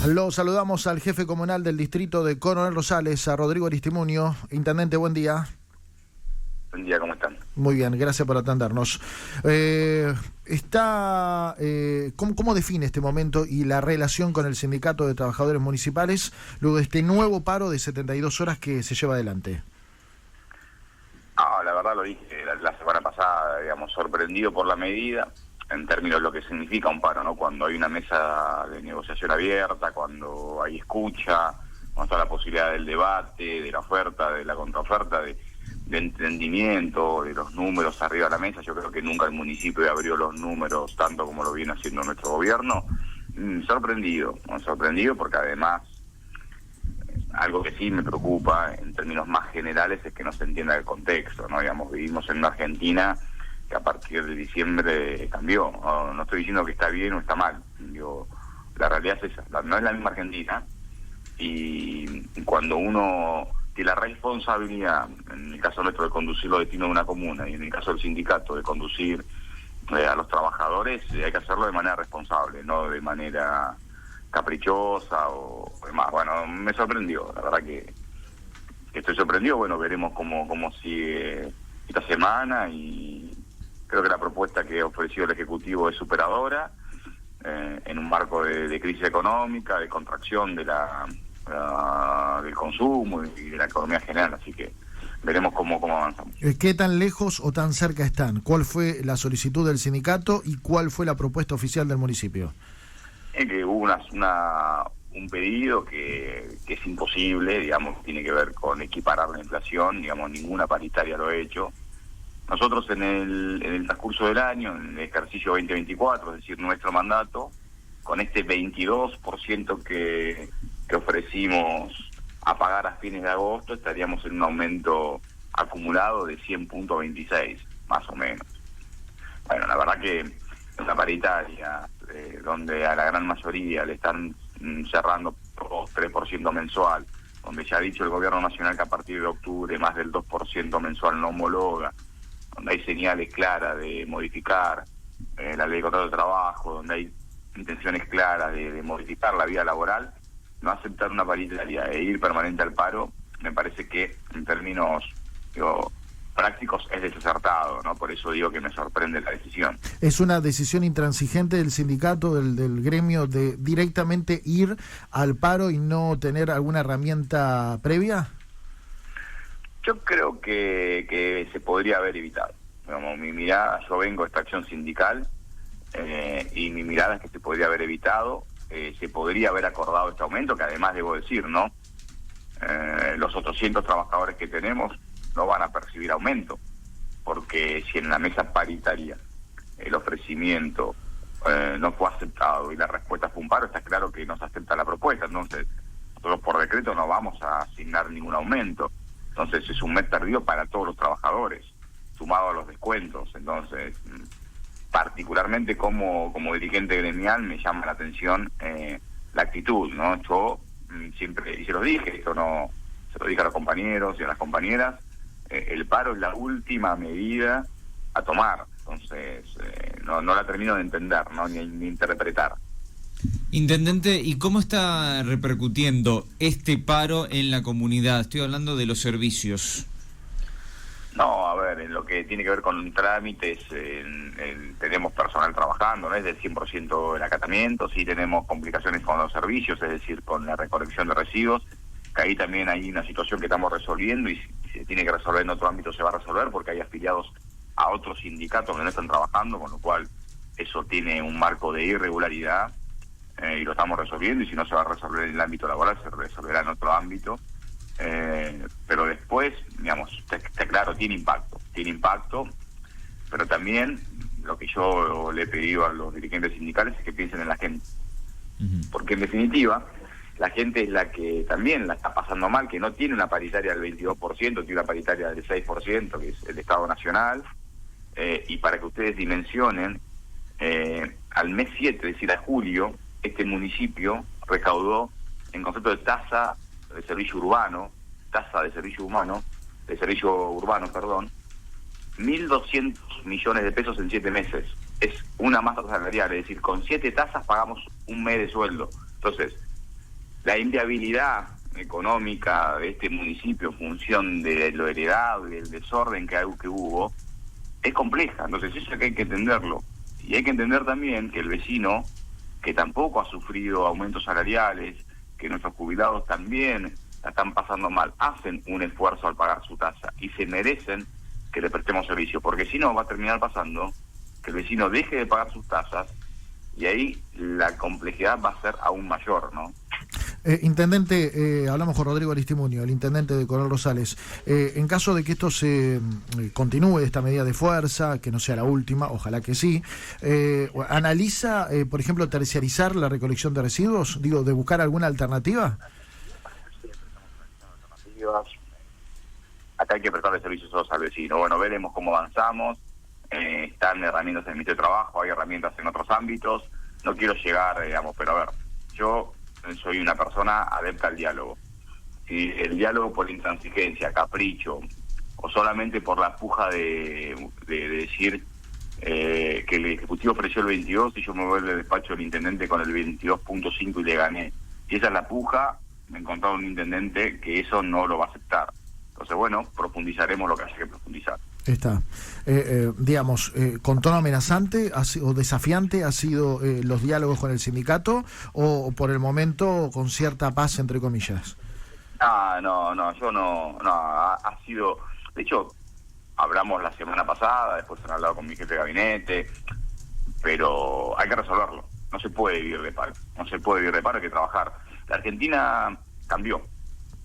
Lo saludamos al jefe comunal del distrito de Coronel Rosales, a Rodrigo Aristimuño. Intendente, buen día. Buen día, ¿cómo están? Muy bien, gracias por atendernos. ¿Cómo define este momento y la relación con el Sindicato de Trabajadores Municipales luego de este nuevo paro de 72 horas que se lleva adelante? La verdad lo dije la semana pasada, sorprendido por la medida, en términos de lo que significa un paro, ¿no? Cuando hay una mesa de negociación abierta, cuando hay escucha, cuando está la posibilidad del debate, de la oferta, de la contraoferta, de entendimiento, de los números arriba de la mesa. Yo creo que nunca el municipio abrió los números tanto como lo viene haciendo nuestro gobierno. Sorprendido porque además algo que sí me preocupa en términos más generales es que no se entienda el contexto, ¿no? Vivimos en una Argentina que a partir de diciembre cambió. No estoy diciendo que está bien o está mal. La realidad es esa, no es la misma Argentina, y cuando uno tiene la responsabilidad, en el caso nuestro, de conducir los destinos de una comuna, y en el caso del sindicato de conducir a los trabajadores, hay que hacerlo de manera responsable, no de manera caprichosa o demás. Bueno, me sorprendió, la verdad que estoy sorprendido. Bueno, veremos cómo sigue esta semana, y creo que la propuesta que ha ofrecido el Ejecutivo es superadora, en un marco de crisis económica, de contracción del consumo y de la economía general, así que veremos cómo avanzamos. ¿Qué tan lejos o tan cerca están? ¿Cuál fue la solicitud del sindicato y cuál fue la propuesta oficial del municipio? Que hubo un pedido que es imposible, tiene que ver con equiparar la inflación, ninguna paritaria lo ha hecho. Nosotros en el transcurso del año, en el ejercicio 2024, es decir, nuestro mandato, con este 22% que ofrecimos a pagar a fines de agosto, estaríamos en un aumento acumulado de 100.26, más o menos. Bueno, la verdad que la paritaria, donde a la gran mayoría le están cerrando 2-3% mensual, donde ya ha dicho el gobierno nacional que a partir de octubre más del 2% mensual no homologa, donde hay señales claras de modificar la ley de contrato de trabajo, donde hay intenciones claras de modificar la vida laboral, no aceptar una paritaria e ir permanente al paro, me parece que en términos prácticos es desacertado, ¿no? Por eso digo que me sorprende la decisión. ¿Es una decisión intransigente del sindicato, del gremio, de directamente ir al paro y no tener alguna herramienta previa? Yo creo que se podría haber evitado. Mi mirada, yo vengo de esta acción sindical, y mi mirada es que se podría haber evitado, se podría haber acordado este aumento, que además debo decir, ¿no? Los 800 trabajadores que tenemos no van a percibir aumento, porque si en la mesa paritaria el ofrecimiento no fue aceptado y la respuesta fue un paro, está claro que no se acepta la propuesta. Entonces, nosotros por decreto no vamos a asignar ningún aumento. Entonces es un mes perdido para todos los trabajadores, sumado a los descuentos. Entonces, particularmente como dirigente gremial, me llama la atención la actitud, ¿no? Yo siempre, y se lo dije, esto no se lo dije a los compañeros y a las compañeras, el paro es la última medida a tomar. Entonces, no la termino de entender, ¿no? ni interpretar. Intendente, ¿y cómo está repercutiendo este paro en la comunidad? Estoy hablando de los servicios. No, a ver, en lo que tiene que ver con trámites, tenemos personal trabajando, no es del 100% el acatamiento, sí tenemos complicaciones con los servicios, es decir, con la recolección de residuos, que ahí también hay una situación que estamos resolviendo, y si se tiene que resolver en otro ámbito se va a resolver, porque hay afiliados a otros sindicatos que no están trabajando, con lo cual eso tiene un marco de irregularidad, y lo estamos resolviendo, y si no se va a resolver en el ámbito laboral, se resolverá en otro ámbito. Pero después, está claro, tiene impacto, pero también lo que yo le he pedido a los dirigentes sindicales es que piensen en la gente, porque en definitiva la gente es la que también la está pasando mal, que no tiene una paritaria del 22%, tiene una paritaria del 6%, que es el Estado Nacional, y para que ustedes dimensionen, al mes 7, es decir, a julio, este municipio recaudó, en concepto de tasa de servicio urbano, 1.200 millones de pesos en 7 meses. Es una masa salarial, es decir, con 7 tasas pagamos un mes de sueldo. Entonces, la inviabilidad económica de este municipio en función de lo heredado y del desorden que hubo, es compleja. Entonces eso es que hay que entenderlo. Y hay que entender también que el vecino, que tampoco ha sufrido aumentos salariales, que nuestros jubilados también la están pasando mal, hacen un esfuerzo al pagar su tasa y se merecen que le prestemos servicio, porque si no va a terminar pasando que el vecino deje de pagar sus tasas y ahí la complejidad va a ser aún mayor, ¿no? Intendente, hablamos con Rodrigo Aristimuño, el intendente de Coronel Rosales. En caso de que esto se continúe, esta medida de fuerza, que no sea la última, ojalá que sí, ¿analiza, por ejemplo, terciarizar la recolección de residuos? Digo, ¿de buscar alguna alternativa? Acá hay que prestarle servicios todos al vecino. Bueno, veremos cómo avanzamos. Están herramientas en el Ministerio de Trabajo, hay herramientas en otros ámbitos. No quiero llegar, digamos, pero a ver, yo soy una persona adepta al diálogo. Si el diálogo por intransigencia, capricho, o solamente por la puja de decir que el Ejecutivo ofreció el 22 y yo me voy al despacho del intendente con el 22.5 y le gané. Si esa es la puja, me he encontrado un intendente que eso no lo va a aceptar. Entonces, bueno, profundizaremos lo que haya que profundizar. Está. Digamos, ¿con tono amenazante o desafiante ha sido los diálogos con el sindicato o por el momento con cierta paz, entre comillas? Yo no, ha sido... De hecho, hablamos la semana pasada, después han hablado con mi jefe de gabinete, pero hay que resolverlo. No se puede vivir de paro, hay que trabajar. La Argentina cambió.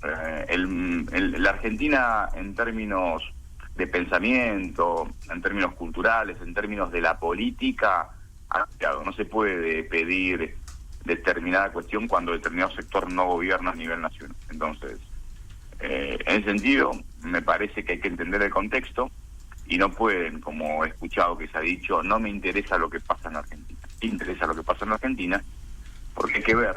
La Argentina en términos de pensamiento, en términos culturales, en términos de la política, ha cambiado. No se puede pedir determinada cuestión cuando determinado sector no gobierna a nivel nacional. Entonces, en ese sentido, me parece que hay que entender el contexto y no pueden, como he escuchado que se ha dicho, no me interesa lo que pasa en Argentina. Interesa lo que pasa en Argentina porque hay que ver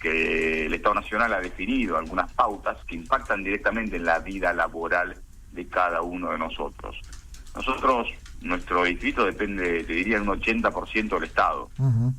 que el Estado Nacional ha definido algunas pautas que impactan directamente en la vida laboral de cada uno de nosotros. Nuestro distrito depende, te diría, un 80% del Estado. Uh-huh.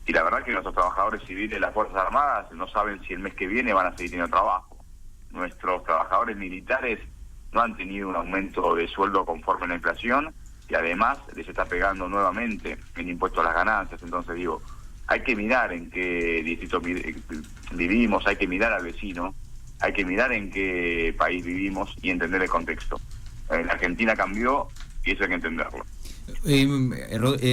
Y la verdad que nuestros trabajadores civiles de las Fuerzas Armadas no saben si el mes que viene van a seguir teniendo trabajo. Nuestros trabajadores militares no han tenido un aumento de sueldo conforme a la inflación y además les está pegando nuevamente el impuesto a las ganancias. Entonces digo, hay que mirar en qué distrito vivimos, hay que mirar al vecino, hay que mirar en qué país vivimos y entender el contexto. La Argentina cambió y eso hay que entenderlo.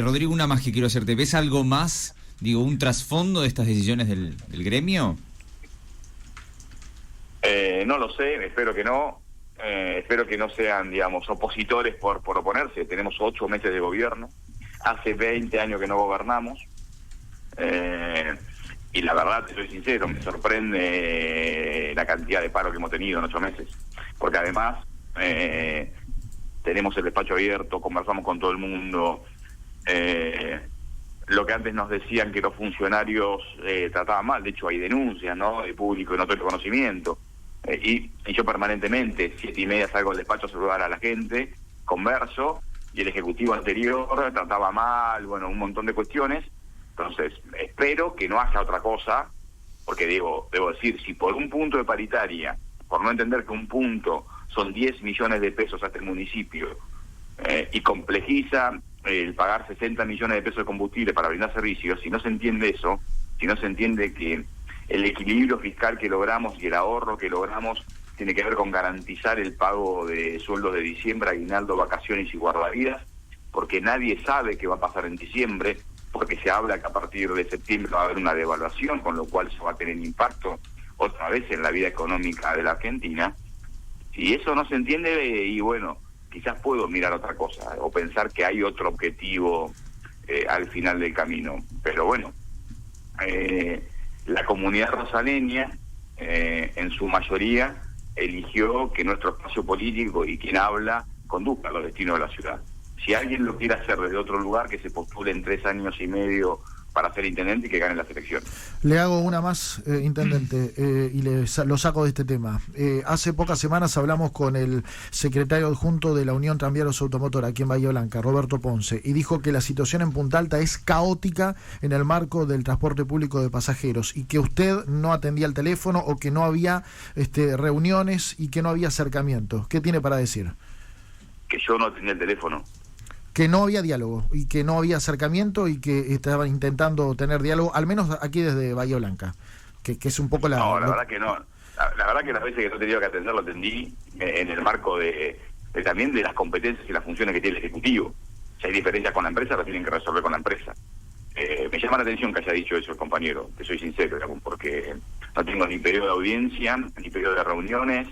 Rodrigo, una más que quiero hacerte. ¿Ves algo más, un trasfondo de estas decisiones del gremio? No lo sé, espero que no. Espero que no sean, opositores por oponerse. Tenemos 8 meses de gobierno. Hace 20 años que no gobernamos. Y la verdad, te soy sincero, me sorprende la cantidad de paro que hemos tenido en 8 meses, porque además tenemos el despacho abierto, conversamos con todo el mundo. Lo que antes nos decían que los funcionarios trataban mal, de hecho hay denuncias, ¿no?, de público y notorio conocimiento, y yo permanentemente 7:30 salgo del despacho a saludar a la gente, converso, y el ejecutivo anterior trataba mal, bueno, un montón de cuestiones. Entonces, espero que no haya otra cosa, porque debo decir, si por un punto de paritaria, por no entender que un punto son 10 millones de pesos hasta el municipio, y complejiza el pagar 60 millones de pesos de combustible para brindar servicios, si no se entiende eso, si no se entiende que el equilibrio fiscal que logramos y el ahorro que logramos tiene que ver con garantizar el pago de sueldos de diciembre, aguinaldo, vacaciones y guardavidas, porque nadie sabe qué va a pasar en diciembre, porque se habla que a partir de septiembre va a haber una devaluación, con lo cual se va a tener impacto otra vez en la vida económica de la Argentina. Si eso no se entiende, y bueno, quizás puedo mirar otra cosa, o pensar que hay otro objetivo al final del camino. Pero bueno, la comunidad rosaleña, en su mayoría, eligió que nuestro espacio político y quien habla conduzca los destinos de la ciudad. Si alguien lo quiere hacer desde otro lugar, que se postule en 3 años y medio para ser intendente y que gane las elecciones. Le hago una más, intendente, y lo saco de este tema. Hace pocas semanas hablamos con el secretario adjunto de la Unión Tranviarios Automotor aquí en Bahía Blanca, Roberto Ponce, y dijo que la situación en Punta Alta es caótica en el marco del transporte público de pasajeros y que usted no atendía el teléfono o que no había reuniones y que no había acercamientos. ¿Qué tiene para decir? Que yo no atendía el teléfono. Que no había diálogo y que no había acercamiento y que estaban intentando tener diálogo, al menos aquí desde Bahía Blanca, que es un poco la... No, la verdad que no. La verdad que las veces que no he tenido que atender, lo atendí en el marco de también de las competencias y las funciones que tiene el Ejecutivo. Si hay diferencias con la empresa, las tienen que resolver con la empresa. Me llama la atención que haya dicho eso el compañero, que soy sincero, digamos, porque no tengo ni periodo de audiencia, ni periodo de reuniones,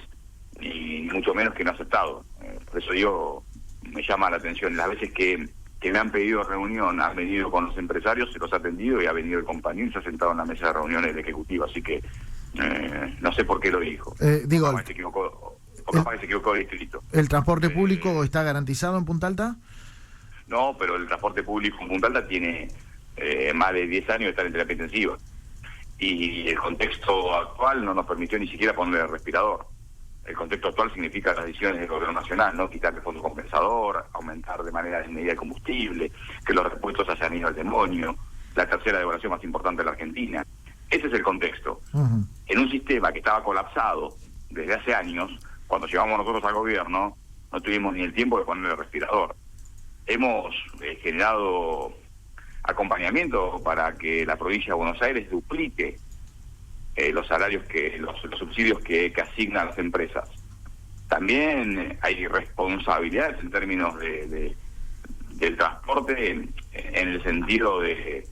ni mucho menos que no aceptado. Por eso digo... me llama la atención. Las veces que me han pedido reunión, han venido con los empresarios, se los ha atendido y ha venido el compañero y se ha sentado en la mesa de reuniones del Ejecutivo. Así que no sé por qué lo dijo. Capaz que se equivocó el distrito. ¿El transporte público está garantizado en Punta Alta? No, pero el transporte público en Punta Alta tiene más de 10 años de estar en terapia intensiva. Y el contexto actual no nos permitió ni siquiera ponerle el respirador. El contexto actual significa las decisiones del gobierno nacional, ¿no? Quitar el fondo compensador, aumentar de manera desmedida el combustible, que los repuestos hayan ido al demonio, la tercera devaluación más importante de la Argentina. Ese es el contexto. Uh-huh. En un sistema que estaba colapsado desde hace años, cuando llegamos nosotros al gobierno, no tuvimos ni el tiempo de ponerle el respirador. Hemos generado acompañamiento para que la provincia de Buenos Aires duplique los salarios los subsidios que asignan las empresas. También hay responsabilidades en términos del transporte en el sentido de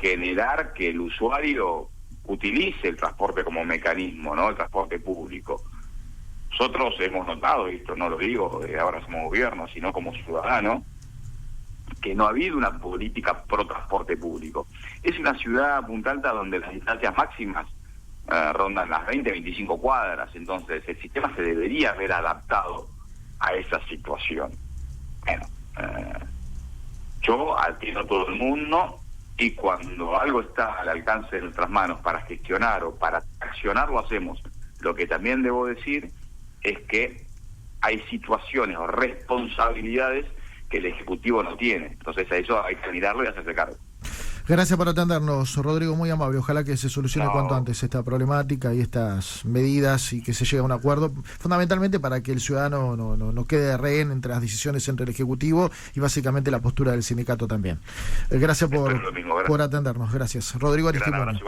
generar que el usuario utilice el transporte como mecanismo, ¿no? El transporte público. Nosotros hemos notado, y esto no lo digo de ahora somos gobierno, sino como ciudadano, que no ha habido una política pro transporte público. Es una ciudad, Punta Alta, donde las distancias máximas rondan las 20-25 cuadras, entonces el sistema se debería haber adaptado a esa situación. Bueno, yo atiendo a todo el mundo y cuando algo está al alcance de nuestras manos para gestionar o para accionar, lo hacemos. Lo que también debo decir es que hay situaciones o responsabilidades que el Ejecutivo no tiene, entonces a eso hay que mirarlo y hacerse cargo. Gracias por atendernos, Rodrigo, muy amable. Ojalá que se solucione cuanto antes esta problemática y estas medidas y que se llegue a un acuerdo, fundamentalmente para que el ciudadano no quede rehén entre las decisiones entre el Ejecutivo y básicamente la postura del sindicato también. Gracias por atendernos. Gracias. Rodrigo Aristimuño.